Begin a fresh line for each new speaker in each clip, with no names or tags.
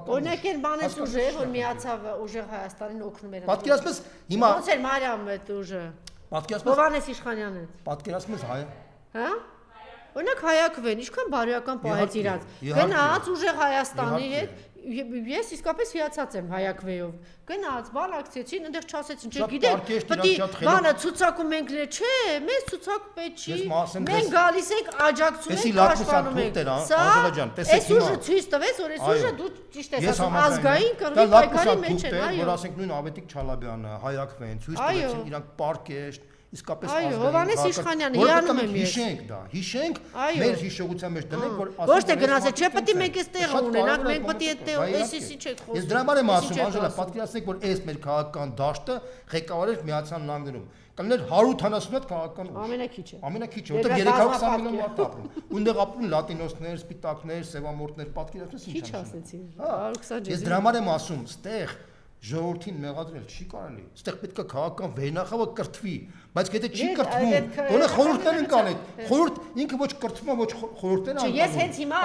Օրինակ այն բանից ուժը, որ միացավ ուժեղ Հայաստանին օգնում էր։
Պատկերացնես հիմա
ոնց էր Մարիամ այդ ուժը։
Պատկերացնես
Հովհաննես Իշխանյանն։
Պատկերացնես հայ։
Հա։ Օրինակ Հայակվեն, ինչքան բարոյական պահեց իրանց։ Գնաց ուժեղ Հայաստանի հետ, ես իսկապես հիացած եմ Հայակվեով։ Գնաց, բանակցեցին, այնտեղ չասեցին, չէ, գիտեք, պետք է բանը ցուցակում ենք ներ, չէ, մեզ ցուցակ պետք չի։ Մենք գալիս ենք աջակցում ենք աշխատում ենք։ Այս ուժը ցույց տվեց, որ այս ուժը դու ճիշտ ես ասում, ազգային կռվի պայքարի մեջ են, այո։
Որ ասենք նույն Ավետիք Չալաբյանը, Հայակվեն, ցույց տվեցին իրանք պարկեշտ իսկապես
այո, Հովհաննես Իշխանյանը հիանում եմ ես։
Հիշենք դա, հիշենք, մեր հիշողության մեջ դնենք, որ
ոչ թե գնացել, չէ, պետք է մենք այս տեղը ունենանք, մենք պետք է այդ տեղը, այսինքն չեք խոսում։
Ես դրա համար եմ ասում, Անժելա, պատկերացնեք, որ այս մեր քաղաքական դաշտը ղեկավարեր Միացյալ Նահանգներում։ Կլներ 178 քաղաքական ուժ։ Ամենակիչը, որտեղ 320 միլիոն մարդ ապրում։ Ունդեղ ապրում լատինոսներ, սպիտակներ, սևամորտներ, պատկերացնես ինչ
ասեցի։
Ես դրա համար եմ ասում, ստեղ ժողովրդին մեղադրել չի կարելի։ Այստեղ պետք է քաղաքական վերնախավը կրթվի, բայց եթե չի կրթվում, գոնե խորհուրդներ են կանել։ Խորհուրդ ինքը ոչ կրթվում է, ոչ խորհուրդներ են անում։
Ես հենց հիմա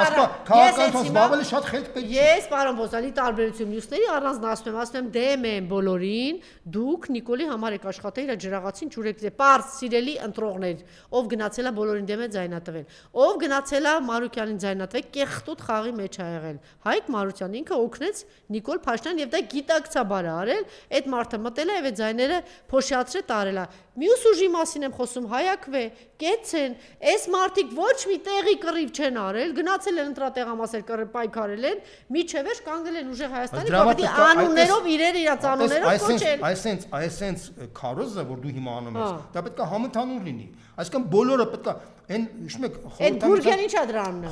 քաղաքական ավելի շատ խելք պետք է։
Ես պարոն Բոզանի տարբերություն մյուսների առանձնացնում եմ, ասում եմ դեմ եմ բոլորին, դուք Նիկոլի համար եք աշխատել, իր ջրաղացին ջուրեք դե պարզ սիրելի ընտրողներ, ով գնացել է բոլորին դեմ է ձայնատվել, ով գնացել է Մարուկյանին ձայնատվել, կեղտոտ խաղի մեջ ա եղել։ Հայկ Մարուկյանն ինքը օգնեց Նիկոլ Փաշինյանին եւ դա գիտակցաբար արել, այդ մարդը մտել է եւ այդ ձայները փոշիացրել տարել է։ Մյուս ուժի մասին եմ խոսում, Հայակվե, Կեցեն, այս մարդիկ ոչ մի տեղի կռիվ չեն արել, գնացել են ընտրատեղամասեր պայքարել են, միջևեր կանգնել են ուժեղ Հայաստանի, բավարար անուններով իրեր իրաց անուններով կոչել։
Այսենց քարոզը, որ դու հիմա անում ես, դա պետք է համընդհանուր լինի։ Այսինքն բոլորը պետք է այն հիշում եք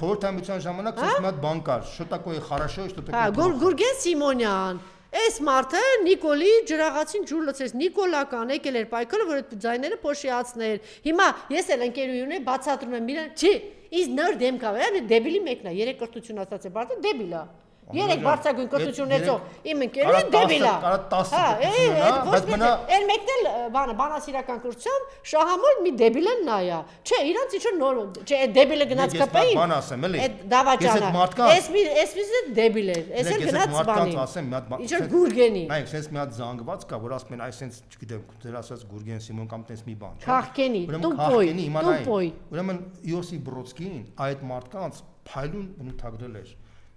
խորհրդամիության ժամանակ մի հատ բան կար, շտակոյի խարաշո,
շտակոյի Գուրգեն Սիմոնյան Այս մարդը Նիկոլի ջրաղացին ջուր լցրեց, Նիկոլական եկել էր պայքարը, որ այդ ձայները փոշիացներ։ Հիմա ես էլ ընկերուհուն եմ բացատրում եմ իրան, չի, իս նոր դեմ կա, դեբիլի մեկն է, երեք կրթություն ասած է, բարդ դեբիլ է։ Երեք բարձրագույն կրթություն ունեցող իմ ընկերուհին դեբիլ է։ Այդ մեկն էլ բանասիրական կրթությամբ շահամոլ մի դեբիլ են նայա։ Չէ, իրանց ինչ նոր, չէ, այդ դեբիլը գնաց կպեին։
Բան ասեմ, էլի։
Այդ դավաճանը։ Էսմիսը դեբիլ է։ Էս էլ գնաց բանի։ Ինչ Գուրգենի։
Նայեք, sense մի հատ զանգված կա, որ ասում են, այս sense, չգիտեմ, ձեր ասած Գուրգեն Սիմոն կամ տես մի բան, չէ։
Քաղքենի, տուպոյ։
Ուրեմն Յոսիֆ Բրոդսկին այդ մարդկանց փայլուն բնութագրել էր։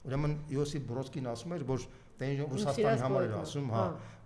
Ուրեմն Յոսիֆ Բրոդսկին ասում էր, որ Ռուսաստանի համար էր ասում, հա,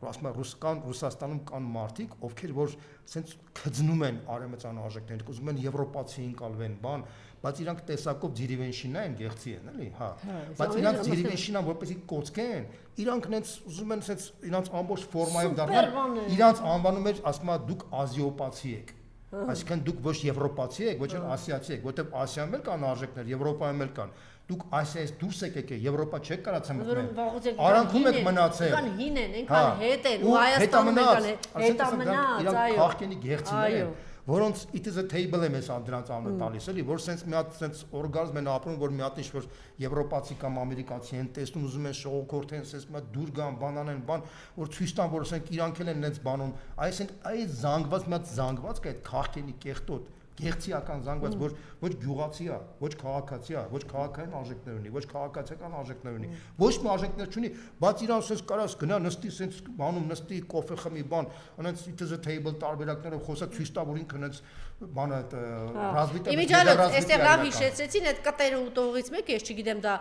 ասում է Ռուսաստանում կան մարդիկ, ովքեր որ սենց քծնում են արևմտյան արժեքներին, ուզում են եվրոպացի ընկալվեն, բան, բայց իրանք տեսակով Ձիրիվենշինա են, գեղցի են, էլի, հա։ Բայց իրանք Ձիրիվենշինան որպեսզի կոծկեն, իրանք նենց ուզում են սենց իրանք ամբողջ ֆորմայով դառնալ, իրանք անվանում էր, ասում է դուք ազիոպացի եք։ Այսինքն դուք ոչ եվրոպացի եք, ոչ էլ ասիացի եք, որտեղ Ասիայում էլ կան արժեքներ, Եվրոպայում էլ կան։ Դուք Ասիայից դուրս եկեք, Եվրոպա չեք կարացել մտնել։ Արանքում եք մնացել։
Այնքան հին են, այնքան հետ են, ու Հայաստանում եկան, հետամնաց, այո։
Քաղաքենի գեղցիներ են, որոնց it is a table եմ ես դրանց անունը տալիս, էլի, որ sense մի հատ sense օրգազմ են ապրում, որ մի հատ ինչ որ եվրոպացի կամ ամերիկացի են տեսնում, ուզում են շողոքորթեն, sense մի հատ դուր գան, բանանեն, բան, որ ցույց տան, որ ասենք իրանք էլ են նենց բանում, այսինքն այս զանգված մի հատ զանգված կա այդ քաղաքենի կեղտոտ գեղցիական զանգված, որ ոչ գյուղացի է, ոչ քաղաքացի է, ոչ քաղաքային արժեքներ ունի, ոչ քաղաքացիական արժեքներ ունի, ոչ մի արժեքներ չունի, բայց իրան sense կարաս գնա նստի sense բանում նստի կոֆե խմի բան, անենց it is a table տարբերակներով խոսա ցույց տա որ ինքն այնց բանը ռազմիտը
Իմիջիալոց այստեղ լավ հիշեցեցին այդ կտերը ուտողից մեկը, ես չգիտեմ դա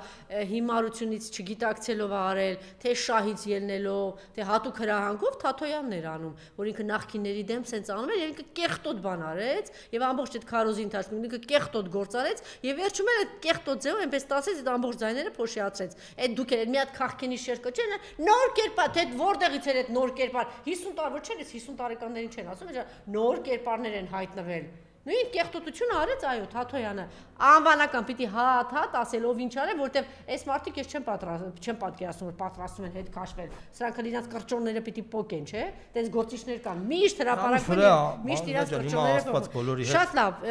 հիմարությունից չգիտակցելով արել, թե շահից ելնելով, թե հատուկ հրահանգով Թաթոյանն էր անում, որ ինքը նախկինների դեմ sense անում էր, ինքը կեղտոտ բան արեց եւ ամբողջ այդ քարոզի ընթացքում ինքը կեղտոտ գործ արեց եւ վերջում էլ այդ կեղտոտ ձեւով այնպես տասեց այդ ամբողջ ձայները փոշիացրեց։ Այդ դուք էլ մի հատ քաղքենի շերկը չէ, նոր կերպար, թե որտեղից էր այդ նոր կերպար 50 տարի, ոչ չէ, 50 տարեկաններին չեն ասում, նոր կերպարներ են հայտնվել։ Նույն կեղտոտությունը արեց այո Թաթոյանը անվանական պիտի հատ ասելով ինչ արել որտեվ այս մարդիկ ես չեմ պատկերացնում որ պատրաստում են հետ քաշվել սրանք իրենց կրճոնները պիտի պոկեն չէ տենց գործիչներ կան միշտ հրապարակվել միշտ իրենց կրճոնները շատ լավ